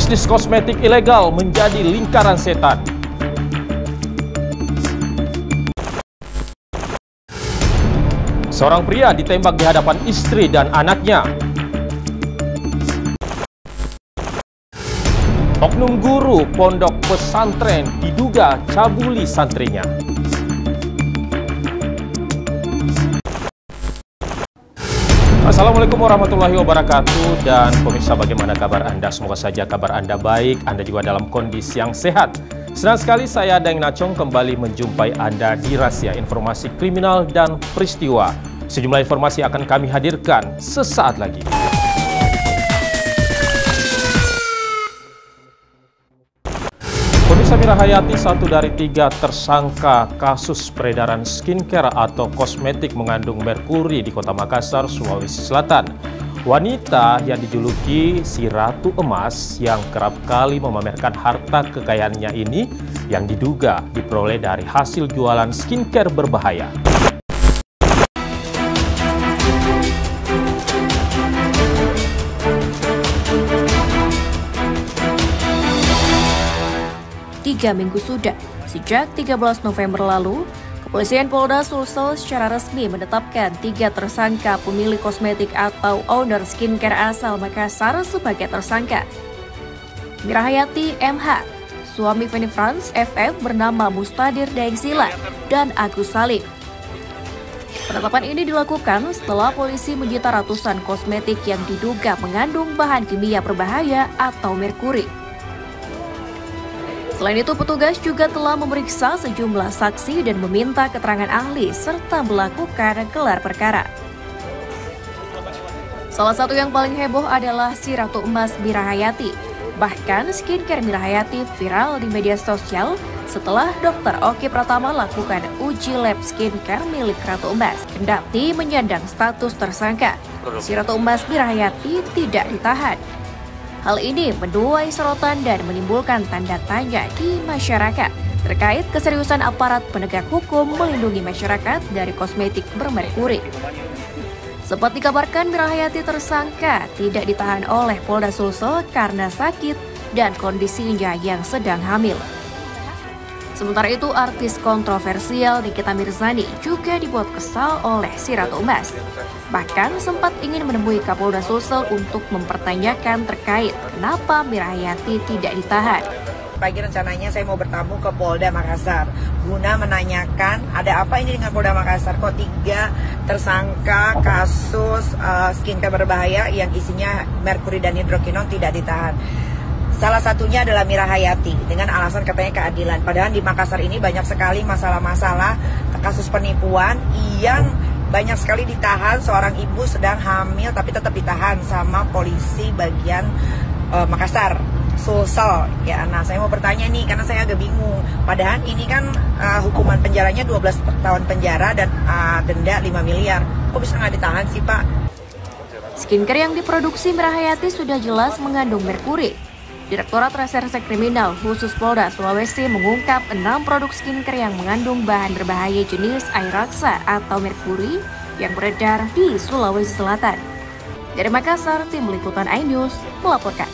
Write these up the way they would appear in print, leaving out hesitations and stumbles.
Bisnis kosmetik ilegal menjadi lingkaran setan. Seorang pria ditembak di hadapan istri dan anaknya. Oknum guru pondok pesantren diduga cabuli santrinya. Assalamualaikum warahmatullahi wabarakatuh. Dan pemirsa, bagaimana kabar Anda? Semoga saja kabar Anda baik, Anda juga dalam kondisi yang sehat. Senang sekali saya Daeng Nacong kembali menjumpai Anda di Rahasia Informasi Kriminal dan Peristiwa. Sejumlah informasi akan kami hadirkan sesaat lagi. Pemirsa, Mira Hayati, satu dari 3 tersangka kasus peredaran skincare atau kosmetik mengandung merkuri di Kota Makassar, Sulawesi Selatan. Wanita yang dijuluki si Ratu Emas yang kerap kali memamerkan harta kekayaannya ini yang diduga diperoleh dari hasil jualan skincare berbahaya. Tiga minggu sudah, sejak 13 November lalu, Kepolisian Polda Sulsel secara resmi menetapkan 3 tersangka pemilik kosmetik atau owner skincare asal Makassar sebagai tersangka. Mira Hayati MH, suami Feni Frans FF bernama Mustadir Dengsila, dan Agus Salim. Penetapan ini dilakukan setelah polisi menyita ratusan kosmetik yang diduga mengandung bahan kimia berbahaya atau merkuri. Selain itu, petugas juga telah memeriksa sejumlah saksi dan meminta keterangan ahli serta melakukan gelar perkara. Salah satu yang paling heboh adalah si Ratu Emas Mira Hayati. Bahkan skincare Mira Hayati viral di media sosial setelah Dr. Oki Pratama lakukan uji lab skincare milik Ratu Emas. Kendati menyandang status tersangka, si Ratu Emas Mira Hayati tidak ditahan. Hal ini menuai sorotan dan menimbulkan tanda tanya di masyarakat terkait keseriusan aparat penegak hukum melindungi masyarakat dari kosmetik bermerkuri. Sempat dikabarkan Mira Hayati tersangka tidak ditahan oleh Polda Sulsel karena sakit dan kondisinya yang sedang hamil. Sementara itu, artis kontroversial Nikita Mirzani juga dibuat kesal oleh si Ratu Emas. Bahkan sempat ingin menemui Kapolda Sulsel untuk mempertanyakan terkait kenapa Mira Hayati tidak ditahan. Pagi rencananya saya mau bertamu ke Polda Makassar guna menanyakan ada apa ini dengan Polda Makassar, kok 3 tersangka kasus skincare berbahaya yang isinya merkuri dan hidrokinon tidak ditahan. Salah satunya adalah Mira Hayati dengan alasan katanya keadilan. Padahal di Makassar ini banyak sekali masalah-masalah kasus penipuan yang banyak sekali ditahan. Seorang ibu sedang hamil tapi tetap ditahan sama polisi bagian Makassar, Sulsel. Ya, nah saya mau bertanya nih karena saya agak bingung. Padahal ini kan hukuman penjaranya 12 tahun penjara dan denda 5 miliar. Kok bisa nggak ditahan sih, Pak? Skincare yang diproduksi Mira Hayati sudah jelas mengandung merkuri. Direktorat Reserse Kriminal khusus Polda Sulawesi mengungkap 6 produk skincare yang mengandung bahan berbahaya jenis air raksa atau merkuri yang beredar di Sulawesi Selatan. Dari Makassar, Tim Liputan iNews melaporkan.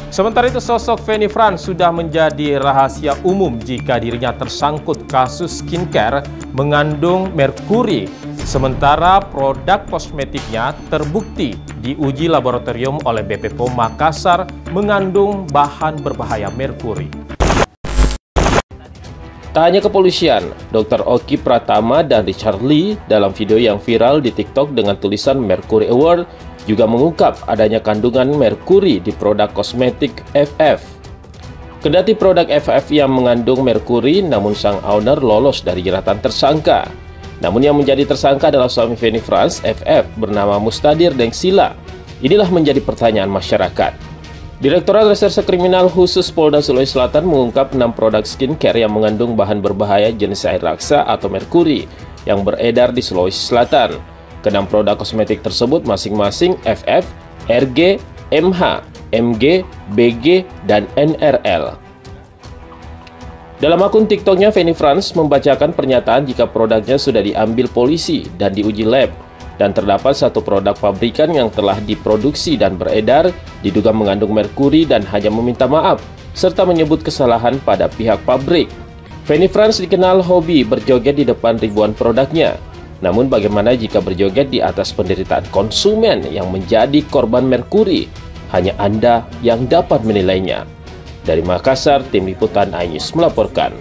Sementara itu, sosok Feni Frans sudah menjadi rahasia umum jika dirinya tersangkut kasus skincare mengandung merkuri. Sementara produk kosmetiknya terbukti diuji laboratorium oleh BP POM Makassar mengandung bahan berbahaya merkuri. Tak hanya kepolisian, Dr. Oki Pratama dan Richard Lee dalam video yang viral di TikTok dengan tulisan Mercury Award juga mengungkap adanya kandungan merkuri di produk kosmetik FF. Kendati produk FF yang mengandung merkuri, namun sang owner lolos dari jeratan tersangka. Namun yang menjadi tersangka adalah suami Feni Frans FF bernama Mustadir Dengsila. Inilah menjadi pertanyaan masyarakat. Direktorat Reserse Kriminal khusus Polda Sulawesi Selatan mengungkap 6 produk skincare yang mengandung bahan berbahaya jenis air raksa atau merkuri yang beredar di Sulawesi Selatan. Ke-6 produk kosmetik tersebut masing-masing FF, RG, MH, MG, BG, dan NRL. Dalam akun TikToknya, Feni Frans membacakan pernyataan jika produknya sudah diambil polisi dan diuji lab. dan terdapat satu produk pabrikan yang telah diproduksi dan beredar diduga mengandung merkuri dan hanya meminta maaf, serta menyebut kesalahan pada pihak pabrik. Fanny Franz dikenal hobi berjoget di depan ribuan produknya. Namun bagaimana jika berjoget di atas penderitaan konsumen yang menjadi korban merkuri? Hanya Anda yang dapat menilainya. Dari Makassar, Tim Liputan iNews melaporkan.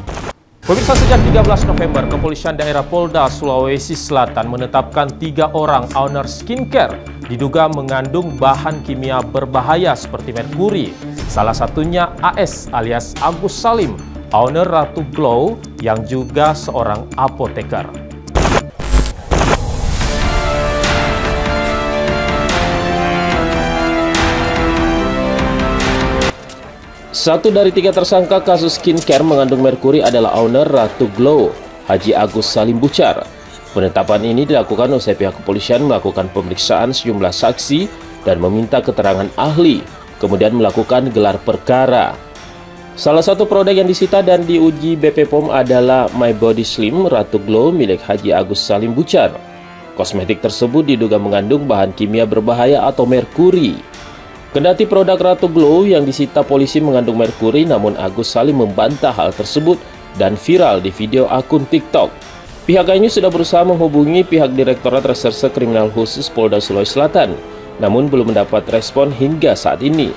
Pemirsa, sejak 13 November, Kepolisian Daerah Polda Sulawesi Selatan menetapkan 3 orang owner skincare diduga mengandung bahan kimia berbahaya seperti merkuri. Salah satunya AS alias Agus Salim, owner Ratu Glow yang juga seorang apoteker. Satu dari 3 tersangka kasus skincare mengandung merkuri adalah owner Ratu Glow, Haji Agus Salim Bucar. Penetapan ini dilakukan usai pihak kepolisian melakukan pemeriksaan sejumlah saksi dan meminta keterangan ahli, kemudian melakukan gelar perkara. Salah satu produk yang disita dan diuji BP POM adalah My Body Slim Ratu Glow milik Haji Agus Salim Bucar. Kosmetik tersebut diduga mengandung bahan kimia berbahaya atau merkuri. Kendati produk Ratu Glow yang disita polisi mengandung merkuri, namun Agus Salim membantah hal tersebut dan viral di video akun TikTok. Pihak iNews sudah berusaha menghubungi pihak Direktorat Reserse Kriminal Khusus Polda Sulawesi Selatan, namun belum mendapat respon hingga saat ini.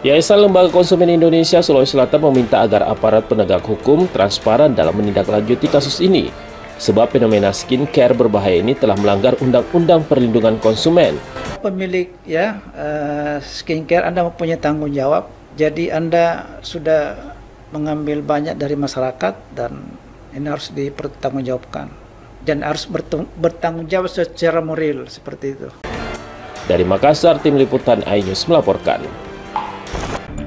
Yayasan Lembaga Konsumen Indonesia Sulawesi Selatan meminta agar aparat penegak hukum transparan dalam menindaklanjuti kasus ini, sebab fenomena skincare berbahaya ini telah melanggar Undang-Undang Perlindungan Konsumen. Pemilik skincare Anda mempunyai tanggung jawab, jadi Anda sudah mengambil banyak dari masyarakat dan ini harus dipertanggungjawabkan dan harus bertanggung jawab secara moral seperti itu. Dari Makassar, Tim Liputan iNews melaporkan.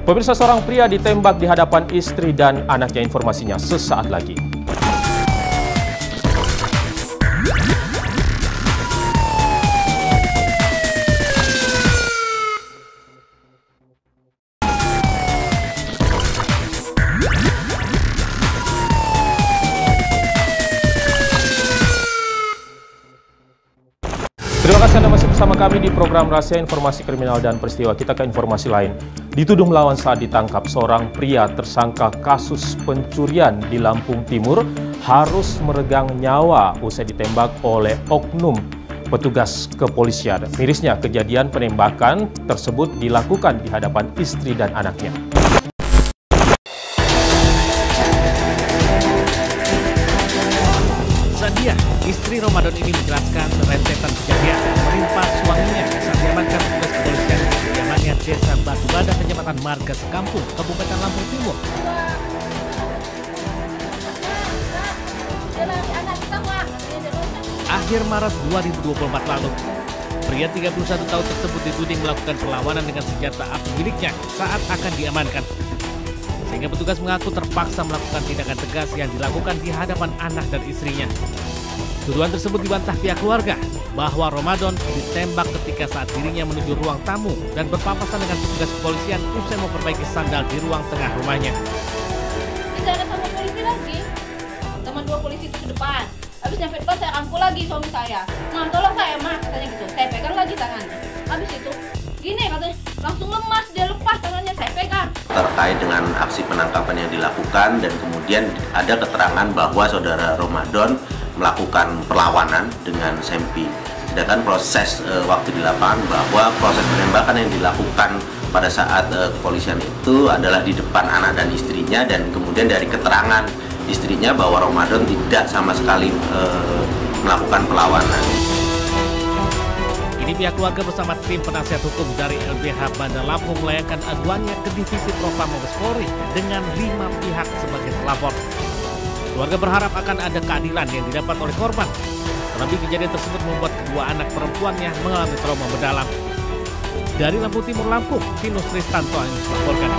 Pemirsa, seorang pria ditembak di hadapan istri dan anaknya. Informasinya sesaat lagi. Terima kasih Anda masih bersama kami di program Rahasia Informasi Kriminal dan Peristiwa. Kita ke informasi lain. Dituduh melawan saat ditangkap, seorang pria tersangka kasus pencurian di Lampung Timur harus meregang nyawa usai ditembak oleh oknum petugas kepolisian. Mirisnya, kejadian penembakan tersebut dilakukan di hadapan istri dan anaknya. Sadia, istri Ramadan ini menjelaskan rentetan kejadian menimpa suaminya saat diamankan petugas kepolisian di kediamannya Desa Batu Bada, Kecamatan Marga Sekampung, Kabupaten Lampung Timur. Akhir Maret 2024 lalu, pria 31 tahun tersebut dituding melakukan perlawanan dengan senjata api miliknya saat akan diamankan. Sehingga petugas mengaku terpaksa melakukan tindakan tegas yang dilakukan di hadapan anak dan istrinya. Tuduhan tersebut dibantah pihak keluarga bahwa Ramadan ditembak ketika saat dirinya menuju ruang tamu dan berpapasan dengan petugas kepolisian usai memperbaiki sandal di ruang tengah rumahnya. Tidak ada sama polisi lagi, sama 2 polisi itu di depan. Habis nyampe depan saya rangkul lagi suami saya. Nah, tolong saya mah, katanya gitu. Saya pegang lagi tangannya. Habis itu gini katanya, langsung lemas, dia lepas tangannya, saya pegang. Terkait dengan aksi penangkapan yang dilakukan dan kemudian ada keterangan bahwa saudara Ramadan melakukan perlawanan dengan Sempi. Sedangkan proses waktu di lapangan bahwa proses penembakan yang dilakukan pada saat kepolisian itu adalah di depan anak dan istrinya, dan kemudian dari keterangan istrinya bahwa Ramadan tidak sama sekali melakukan perlawanan. Ini pihak keluarga bersama tim penasihat hukum dari LBH Bandar Lampung melayangkan aduannya ke Divisi Propam Mabes Polri dengan 5 pihak sebagai pelapor. Keluarga berharap akan ada keadilan yang didapat oleh korban. Terlebih kejadian tersebut membuat kedua anak perempuannya mengalami trauma mendalam. Dari Lampung Timur, Lampung, Tinus Tristanto yang melaporkan.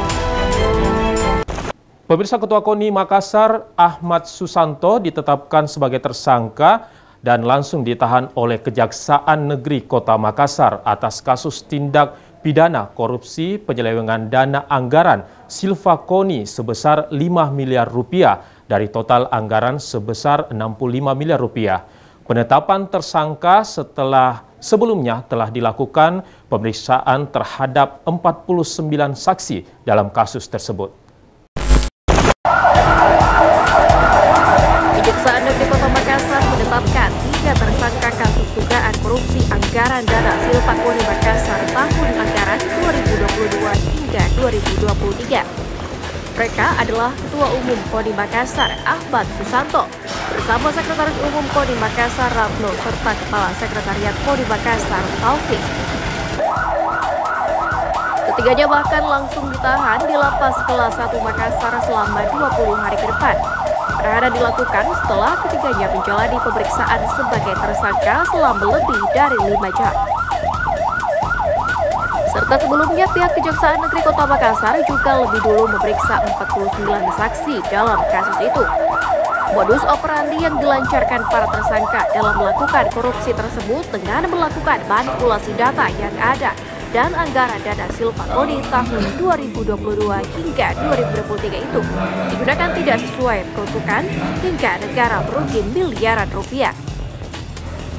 Pemirsa, Ketua KONI Makassar Ahmad Susanto ditetapkan sebagai tersangka dan langsung ditahan oleh Kejaksaan Negeri Kota Makassar atas kasus tindak pidana korupsi penyelewengan dana anggaran Silva KONI sebesar 5 miliar rupiah dari total anggaran sebesar 65 miliar rupiah. Penetapan tersangka setelah sebelumnya telah dilakukan pemeriksaan terhadap 49 saksi dalam kasus tersebut. Kejaksaan Negeri Kota Makassar menetapkan 3 tersangka kasus dugaan korupsi anggaran dana Silpa Koni Makassar tahun anggaran 2022 hingga 2023. Mereka adalah Ketua Umum Koni Makassar Ahmad Susanto bersama Sekretaris Umum Koni Makassar Ratno serta Kepala Sekretariat Koni Makassar Taufik. Ketiganya bahkan langsung ditahan di Lapas Kelas 1 Makassar selama 20 hari ke depan. Penahanan dilakukan setelah ketiganya menjalani pemeriksaan sebagai tersangka selama lebih dari 5 jam. Serta sebelumnya pihak Kejaksaan Negeri Kota Makassar juga lebih dulu memeriksa 49 saksi dalam kasus itu. Modus operandi yang dilancarkan para tersangka dalam melakukan korupsi tersebut dengan melakukan manipulasi data yang ada dan anggaran dana Silpa Koni tahun 2022 hingga 2023 itu digunakan tidak sesuai peruntukan hingga negara merugi miliaran rupiah.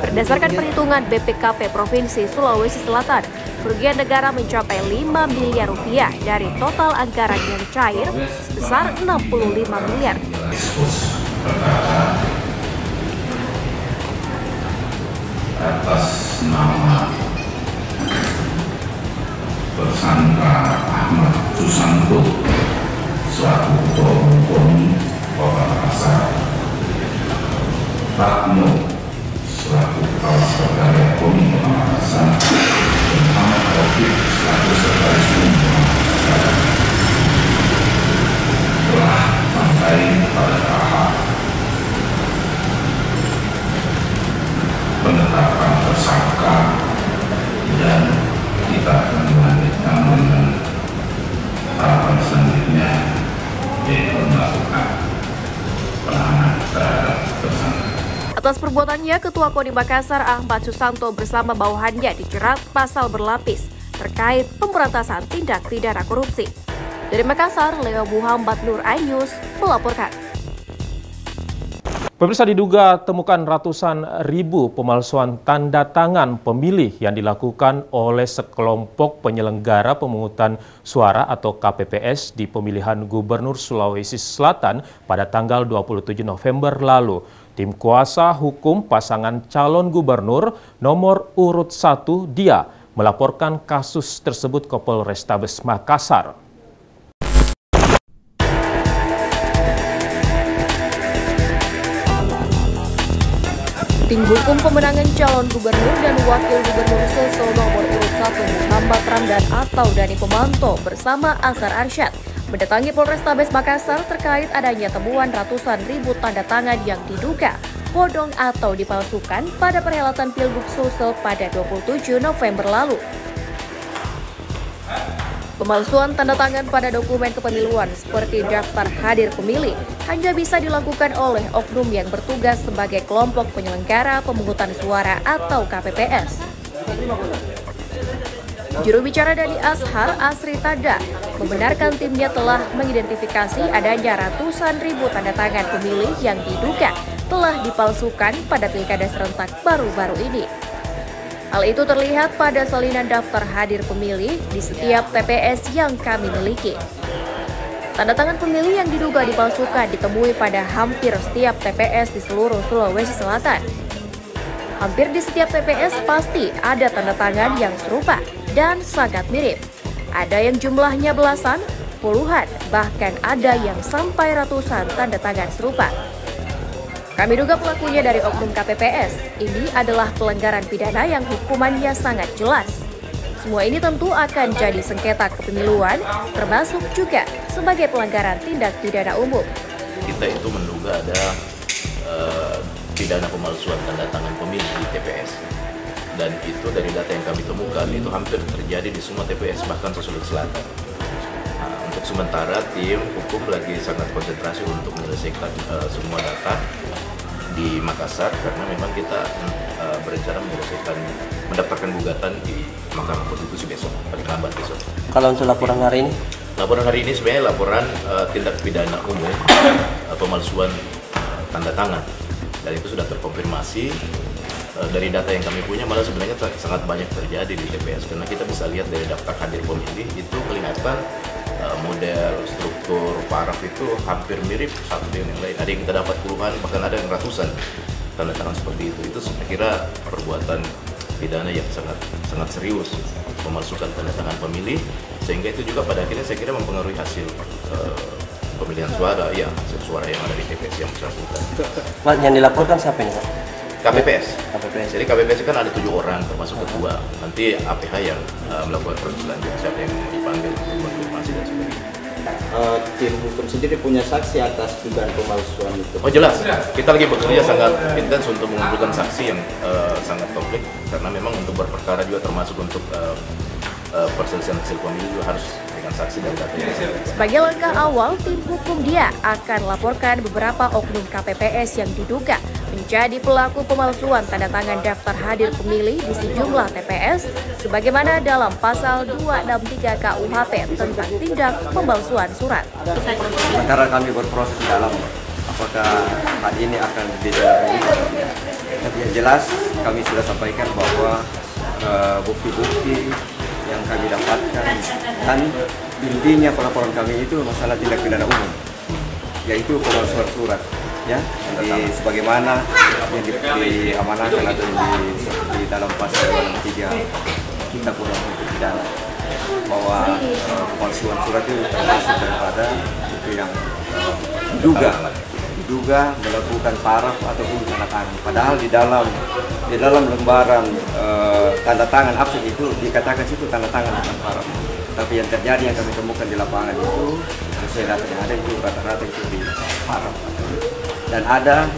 Berdasarkan perhitungan BPKP Provinsi Sulawesi Selatan, kerugian negara mencapai 5 miliar rupiah dari total anggaran yang cair sebesar 65 miliar. Atas nama tersangka Ahmad Susanto selaku Ketua Umum Koni Kota Makassar, Ratno selaku Kepala Sekretariat Koni Kota Makassar, dan Ahmad Taufik selaku Sekretaris Umum Kota Makassar telah sampai pada tahap penetapan tersangka dan kita akan melanjutkan dengan tahapan selanjutnya yaitu melakukan penahanan terhadap tersangka. Atas perbuatannya, Ketua Koni Makassar Ahmad Susanto bersama bawahannya dijerat pasal berlapis terkait pemberantasan tindak pidana korupsi. Dari Makassar, Leo Muhammad Nur iNews melaporkan. Pemirsa, diduga temukan ratusan ribu pemalsuan tanda tangan pemilih yang dilakukan oleh sekelompok penyelenggara pemungutan suara atau KPPS di pemilihan Gubernur Sulawesi Selatan pada tanggal 27 November lalu. Tim kuasa hukum pasangan calon gubernur nomor urut 1 Dia melaporkan kasus tersebut ke Polrestabes Makassar. Tim hukum pemenangan calon gubernur dan wakil gubernur Sulsel nomor urut 1 Muhammad Ramdan atau Dani Pemanto bersama Azhar Arsyad mendatangi Polrestabes Makassar terkait adanya temuan ratusan ribu tanda tangan yang diduga bodong atau dipalsukan pada perhelatan Pilgub Sulsel pada 27 November lalu. Pemalsuan tanda tangan pada dokumen kepemiluan seperti daftar hadir pemilih hanya bisa dilakukan oleh oknum yang bertugas sebagai kelompok penyelenggara pemungutan suara atau KPPS. Juru bicara dari Azhar, Asri Tada, membenarkan timnya telah mengidentifikasi adanya ratusan ribu tanda tangan pemilih yang diduga telah dipalsukan pada pilkada serentak baru-baru ini. Hal itu terlihat pada salinan daftar hadir pemilih di setiap TPS yang kami miliki. Tanda tangan pemilih yang diduga dipalsukan ditemui pada hampir setiap TPS di seluruh Sulawesi Selatan. Hampir di setiap TPS pasti ada tanda tangan yang serupa dan sangat mirip. Ada yang jumlahnya belasan, puluhan, bahkan ada yang sampai ratusan tanda tangan serupa. Kami duga pelakunya dari oknum KPPS. Ini adalah pelanggaran pidana yang hukumannya sangat jelas. Semua ini tentu akan jadi sengketa kepemiluan, termasuk juga sebagai pelanggaran tindak pidana umum. Kita itu menduga ada pidana pemalsuan tanda tangan pemilih di TPS. Dan itu dari data yang kami temukan itu hampir terjadi di semua TPS, bahkan Sulawesi Selatan. Untuk sementara tim hukum lagi sangat konsentrasi untuk menyelesaikan semua data di Makassar karena memang kita berencana mendaftarkan gugatan di Mahkamah Konstitusi besok, paling lambat besok. Kalau untuk laporan hari ini? Laporan hari ini sebenarnya laporan tindak pidana umum pemalsuan tanda tangan dan itu sudah terkonfirmasi. Dari data yang kami punya malah sebenarnya sangat banyak terjadi di TPS, karena kita bisa lihat dari daftar hadir pemilih itu kelihatan model, struktur, paraf itu hampir mirip satu dengan yang lain. Ada yang kita dapat puluhan, bahkan ada yang ratusan tanda tangan seperti itu. Itu saya kira perbuatan pidana yang sangat serius, memalsukan tanda tangan pemilih, sehingga itu juga pada akhirnya saya kira mempengaruhi hasil pemilihan suara, ya hasil suara yang ada di TPS yang bersangkutan. Pak, yang dilaporkan siapa ini, Pak? KPPS. Jadi KPPS kan ada 7 orang termasuk ketua. Nanti APH yang melakukan proses lanjut, siapa yang dipanggil untuk konfirmasi dan sebagainya. Tim hukum sendiri punya saksi atas dugaan pemalsuan itu? Oh jelas, kita lagi bekerja sangat intens untuk mengumpulkan saksi yang sangat komplit, karena memang untuk berperkara juga termasuk untuk perselisihan hasil pemilu juga harus dengan saksi dan data. Sebagai langkah awal, tim hukum dia akan laporkan beberapa oknum KPPS yang diduga menjadi pelaku pemalsuan tanda tangan daftar hadir pemilih di sejumlah TPS, sebagaimana dalam pasal 263 KUHP tentang tindak pemalsuan surat. Sekarang kami berproses di dalam apakah hal ini akan ditindaklanjuti. Tapi yang jelas kami sudah sampaikan bahwa bukti-bukti yang kami dapatkan dan intinya pelaporan kami itu masalah tindak pidana umum, yaitu pemalsuan surat. Ya, jadi sebagaimana yang diamanahkan atau di dalam pasal 3 Kitab Undang-Undang Pidana, bahwa pemalsuan surat itu termasuk daripada itu yang diduga melakukan paraf ataupun tanda tangan. Padahal di dalam lembaran tanda tangan absen itu dikatakan situ tanda tangan bukan paraf. Tapi yang terjadi yang kami temukan di lapangan itu sesuai data yang ada itu rata-rata itu di paraf. Dan ada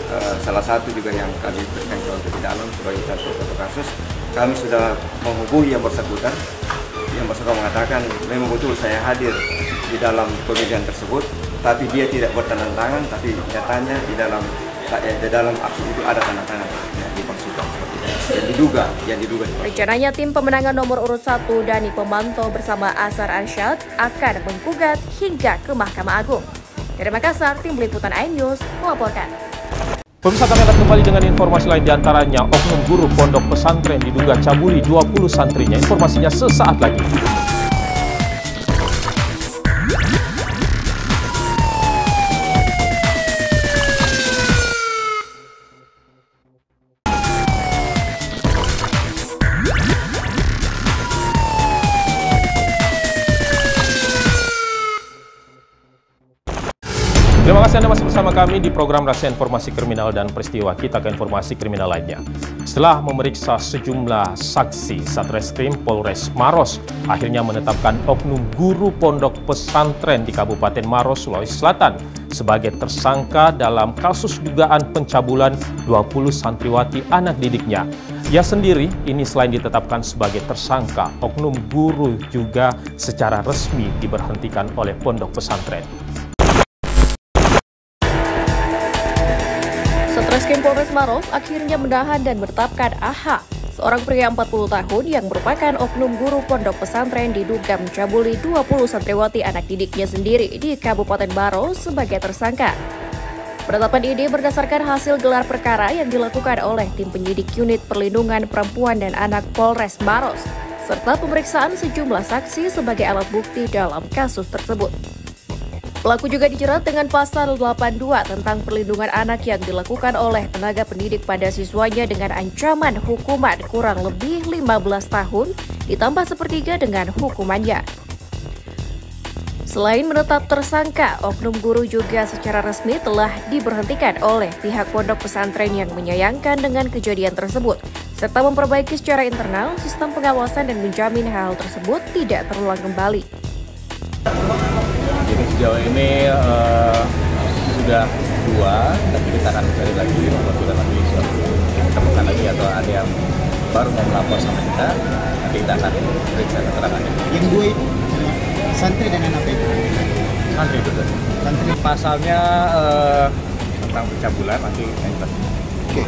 salah satu juga yang kami berikan contoh di dalam sebagai satu kasus, kami sudah menghubungi yang bersangkutan. Yang bersangkutan mengatakan memang betul saya hadir di dalam pemilihan tersebut, tapi dia tidak bertanda tangan, tapi nyatanya di dalam absen itu ada tanda tangan yang dipalsukan seperti itu. Yang diduga. Rencananya tim pemenangan nomor urut 1 Dani Pemanto bersama Azhar Arsyad akan menggugat hingga ke Mahkamah Agung. Dari Makassar, tim Liputan iNews melaporkan. Pemirsa, kami akan kembali dengan informasi lain, diantaranya oknum guru pondok pesantren diduga cabuli 20 santrinya. Informasinya sesaat lagi. Terima kasih Anda masih bersama kami di program Rahasia Informasi Kriminal dan Peristiwa. Kita ke informasi kriminal lainnya. Setelah memeriksa sejumlah saksi, Satreskrim Polres Maros akhirnya menetapkan oknum guru pondok pesantren di Kabupaten Maros, Sulawesi Selatan sebagai tersangka dalam kasus dugaan pencabulan 20 santriwati anak didiknya. Ia sendiri ini selain ditetapkan sebagai tersangka, oknum guru juga secara resmi diberhentikan oleh pondok pesantren. Satreskrim Polres Maros akhirnya menahan dan menetapkan AH, seorang pria 40 tahun yang merupakan oknum guru pondok pesantren diduga mencabuli 20 santriwati anak didiknya sendiri di Kabupaten Maros sebagai tersangka. Penetapan ini berdasarkan hasil gelar perkara yang dilakukan oleh tim penyidik Unit Perlindungan Perempuan dan Anak Polres Maros, serta pemeriksaan sejumlah saksi sebagai alat bukti dalam kasus tersebut. Pelaku juga dijerat dengan pasal 82 tentang perlindungan anak yang dilakukan oleh tenaga pendidik pada siswanya dengan ancaman hukuman kurang lebih 15 tahun ditambah sepertiga dengan hukumannya. Selain menetap tersangka, oknum guru juga secara resmi telah diberhentikan oleh pihak pondok pesantren yang menyayangkan dengan kejadian tersebut, serta memperbaiki secara internal sistem pengawasan dan menjamin hal tersebut tidak terulang kembali. Jadi sejauh ini sudah 2, tapi kita akan cari lagi apabila nanti ditemukan lagi atau ada yang baru mau melapor sama kita, nanti kita akan periksa keterangannya. Yang 2 itu santri dan anak itu? Santri betul. Santri. Pasalnya tentang pencabulan nanti yang jelas. Oke.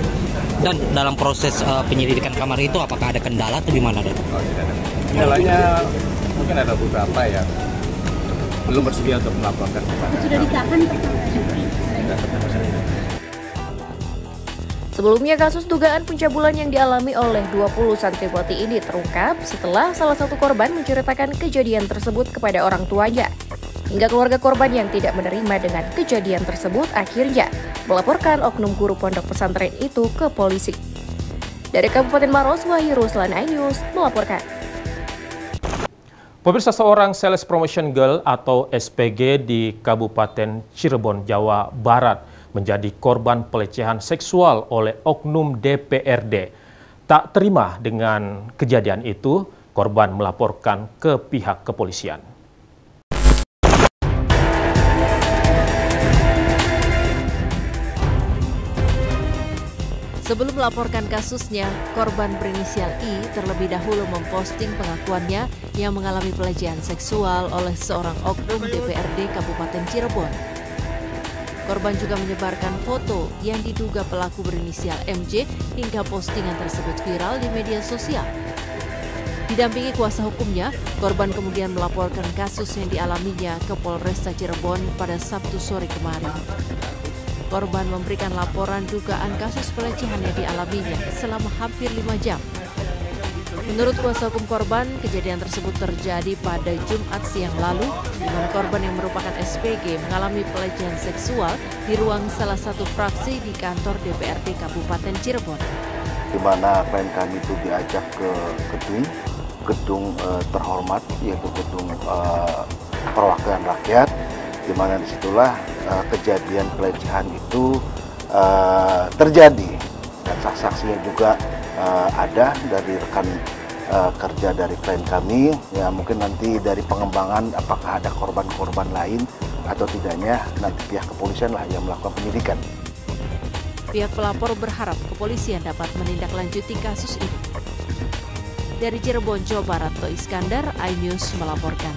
Dan dalam proses penyelidikan kamar itu apakah ada kendala atau gimana, Dok? Oh, tidak ada. Kendalanya mungkin ada beberapa yang belum bersedia untuk melaporkan. Sudah ditahan? Sebelumnya, kasus dugaan pencabulan yang dialami oleh 20 santriwati ini terungkap setelah salah satu korban menceritakan kejadian tersebut kepada orang tuanya. Hingga keluarga korban yang tidak menerima dengan kejadian tersebut akhirnya melaporkan oknum guru pondok pesantren itu ke polisi. Dari Kabupaten Maros, Wahyu Ruslan, iNews melaporkan. Pemirsa, seorang sales promotion girl atau SPG di Kabupaten Cirebon, Jawa Barat menjadi korban pelecehan seksual oleh oknum DPRD. Tak terima dengan kejadian itu, korban melaporkan ke pihak kepolisian. Sebelum melaporkan kasusnya, korban berinisial I terlebih dahulu memposting pengakuannya yang mengalami pelecehan seksual oleh seorang oknum DPRD Kabupaten Cirebon. Korban juga menyebarkan foto yang diduga pelaku berinisial MJ hingga postingan tersebut viral di media sosial. Didampingi kuasa hukumnya, korban kemudian melaporkan kasus yang dialaminya ke Polresta Cirebon pada Sabtu sore kemarin. Korban memberikan laporan dugaan kasus pelecehan yang dialaminya selama hampir 5 jam. Menurut kuasa hukum korban, kejadian tersebut terjadi pada Jumat siang lalu, di mana korban yang merupakan SPG mengalami pelecehan seksual di ruang salah satu fraksi di kantor DPRD Kabupaten Cirebon. Di mana klien kami itu diajak ke gedung terhormat, yaitu gedung perwakilan rakyat, di mana disitulah kejadian pelecehan itu terjadi, dan saksi-saksinya juga ada dari rekan kerja dari klien kami. Ya, mungkin nanti dari pengembangan apakah ada korban-korban lain atau tidaknya nanti pihak kepolisian lah yang melakukan penyidikan. Pihak pelapor berharap kepolisian dapat menindaklanjuti kasus ini. Dari Cirebon, Jawa Barat, To Iskandar, iNews melaporkan.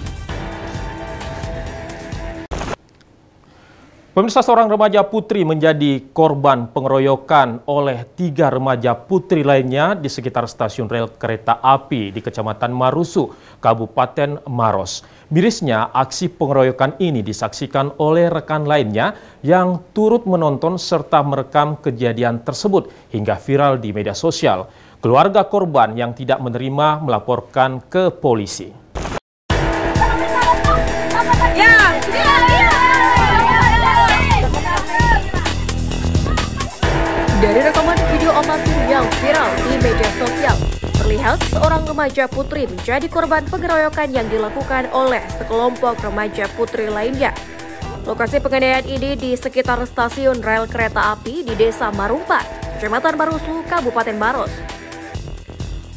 Pemirsa, seorang remaja putri menjadi korban pengeroyokan oleh 3 remaja putri lainnya di sekitar stasiun rel kereta api di Kecamatan Marusu, Kabupaten Maros. Mirisnya, aksi pengeroyokan ini disaksikan oleh rekan lainnya yang turut menonton serta merekam kejadian tersebut hingga viral di media sosial. Keluarga korban yang tidak menerima melaporkan ke polisi. Dari rekaman video amatir yang viral di media sosial, terlihat seorang remaja putri menjadi korban pengeroyokan yang dilakukan oleh sekelompok remaja putri lainnya. Lokasi penganiayaan ini di sekitar stasiun rel kereta api di Desa Marumpa, Kecamatan Marusu, Kabupaten Maros.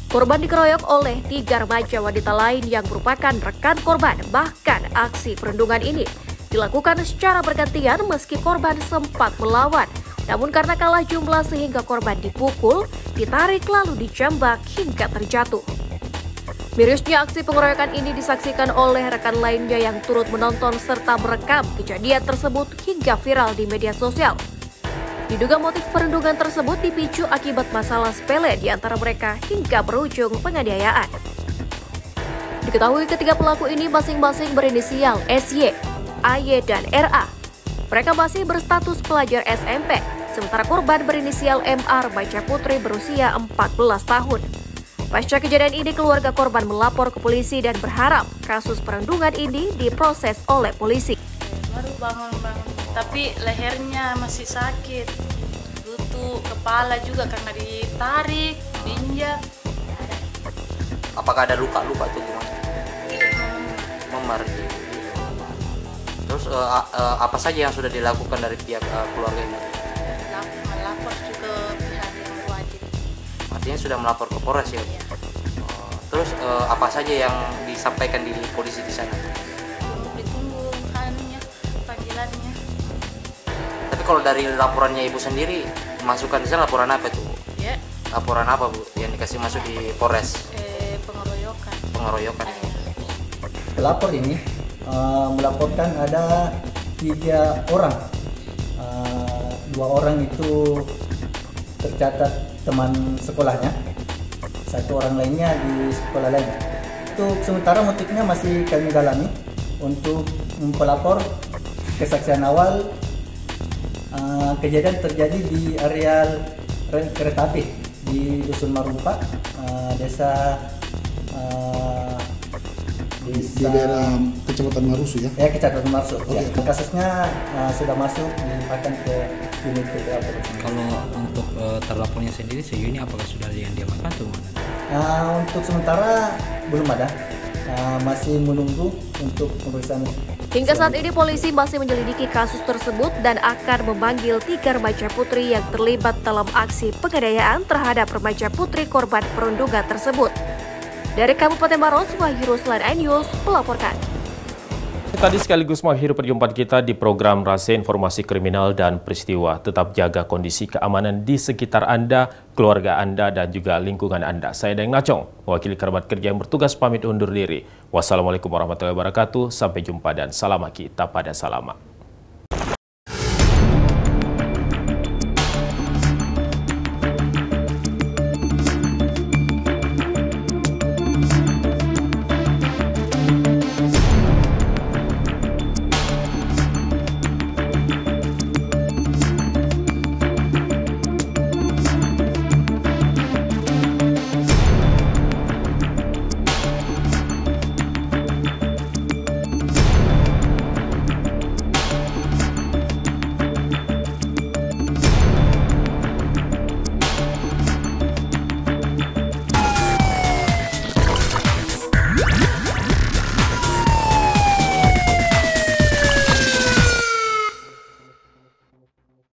Korban dikeroyok oleh 3 remaja wanita lain yang merupakan rekan korban. Bahkan aksi perundungan ini dilakukan secara bergantian meski korban sempat melawan. Namun karena kalah jumlah sehingga korban dipukul, ditarik lalu dijambak hingga terjatuh. Mirisnya, aksi pengeroyokan ini disaksikan oleh rekan lainnya yang turut menonton serta merekam kejadian tersebut hingga viral di media sosial. Diduga motif perundungan tersebut dipicu akibat masalah sepele di antara mereka hingga berujung penganiayaan. Diketahui ketiga pelaku ini masing-masing berinisial SY, AY, dan RA. Mereka masih berstatus pelajar SMP, sementara korban berinisial MR, remaja putri berusia 14 tahun. Pasca kejadian ini, keluarga korban melapor ke polisi dan berharap kasus perundungan ini diproses oleh polisi. Baru bangun, tapi lehernya masih sakit, lutut, kepala juga karena ditarik, diinjak. Apakah ada luka-luka tuh gimana? Memar. Terus apa saja yang sudah dilakukan dari pihak keluarga ini? Melapor juga pihak yang wajib. Artinya sudah melapor ke Polres ya? Iya. Terus apa saja yang disampaikan di polisi di sana? Ditunggu panggilannya. Tapi kalau dari laporannya ibu sendiri, masukkan di sana laporan apa tuh? Ya. Laporan apa bu yang dikasih masuk di Polres? Pengeroyokan. Pengeroyokan. Pelapor ini melaporkan ada 3 orang. 2 orang itu tercatat teman sekolahnya, 1 orang lainnya di sekolah lain. Untuk sementara motifnya masih kami dalami. Untuk pelapor, kesaksian awal kejadian terjadi di areal rem kereta api di Dusun Marumpa, desa di daerah Kecamatan Marusu ya? Ya, Kecamatan Marusu. Okay. Ya. Kasusnya sudah masuk dilimpahkan ke unit PPA. Kalau untuk terlapornya sendiri sejauh ini apakah sudah ada yang diamankan atau mana? Untuk sementara belum ada, masih menunggu untuk pemeriksaan. Hingga saat ini polisi masih menyelidiki kasus tersebut dan akan memanggil 3 remaja putri yang terlibat dalam aksi penganiayaan terhadap remaja putri korban perundungan tersebut. Dari Kabupaten Maros, Wahyu Ruslan News melaporkan. Tadi sekaligus mengakhiri perjumpaan kita di program Rahasia Informasi Kriminal dan Peristiwa. Tetap jaga kondisi keamanan di sekitar Anda, keluarga Anda, dan juga lingkungan Anda. Saya Daeng Nacong, mewakili kerabat kerja yang bertugas pamit undur diri. Wassalamualaikum warahmatullahi wabarakatuh. Sampai jumpa dan salam kita pada salama.